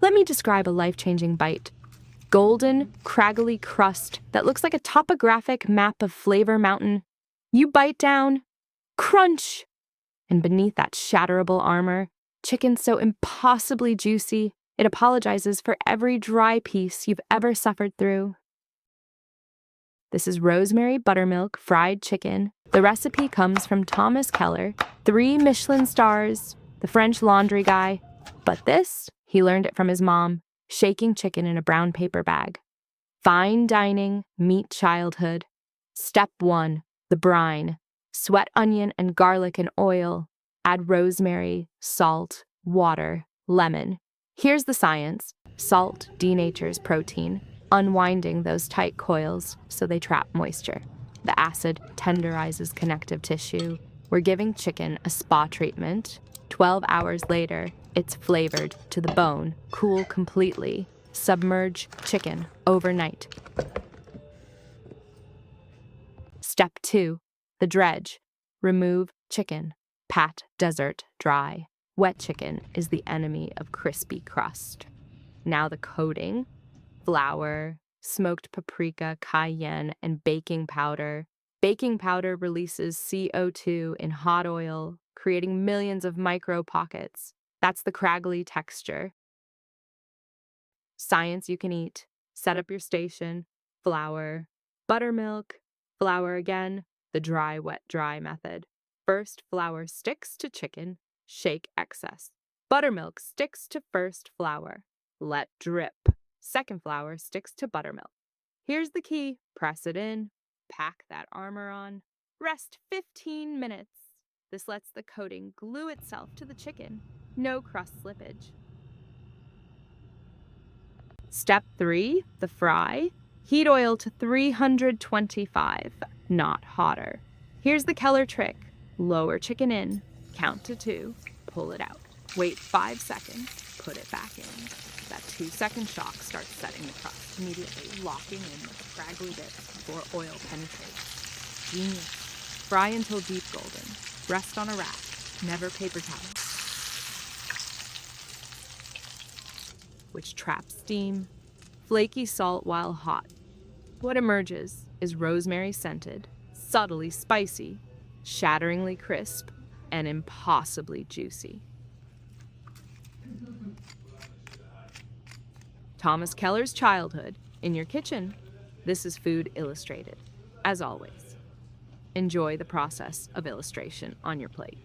Let me describe a life-changing bite. Golden, craggly crust that looks like a topographic map of Flavor Mountain. You bite down, crunch! And beneath that shatterable armor, chicken so impossibly juicy, it apologizes for every dry piece you've ever suffered through. This is Rosemary Buttermilk fried chicken. The recipe comes from Thomas Keller, 3 Michelin stars, the French laundry guy. But this, he learned it from his mom, shaking chicken in a brown paper bag. Fine dining, meet childhood. Step 1, the brine. Sweat onion and garlic and oil. Add rosemary, salt, water, lemon. Here's the science. Salt denatures protein, unwinding those tight coils so they trap moisture. The acid tenderizes connective tissue. We're giving chicken a spa treatment. 12 hours later, it's flavored to the bone, cool completely. Submerge chicken overnight. Step 2, the dredge. Remove chicken. Pat desert dry. Wet chicken is the enemy of crispy crust. Now the coating. Flour, smoked paprika, cayenne, and baking powder. Baking powder releases CO2 in hot oil, creating millions of micro pockets. That's the craggly texture. Science you can eat. Set up your station. Flour, buttermilk, flour again, the dry, wet, dry method. First, flour sticks to chicken, shake excess. Buttermilk sticks to first flour. Let drip. Second flour sticks to buttermilk. Here's the key. Press it in. Pack that armor on. Rest 15 minutes. This lets the coating glue itself to the chicken. No crust slippage. Step 3, the fry. Heat oil to 325, not hotter. Here's the Keller trick. Lower chicken in, count to 2, pull it out. Wait 5 seconds, put it back in. That 2-second shock starts setting the crust, immediately locking in the craggly bits before oil penetrates. Genius. Fry until deep golden. Rest on a rack, never paper towel, which traps steam. Flaky salt while hot. What emerges is rosemary scented, subtly spicy, shatteringly crisp, and impossibly juicy. Thomas Keller's childhood in your kitchen. This is Food Illustrated. As always, enjoy the process of illustration on your plate.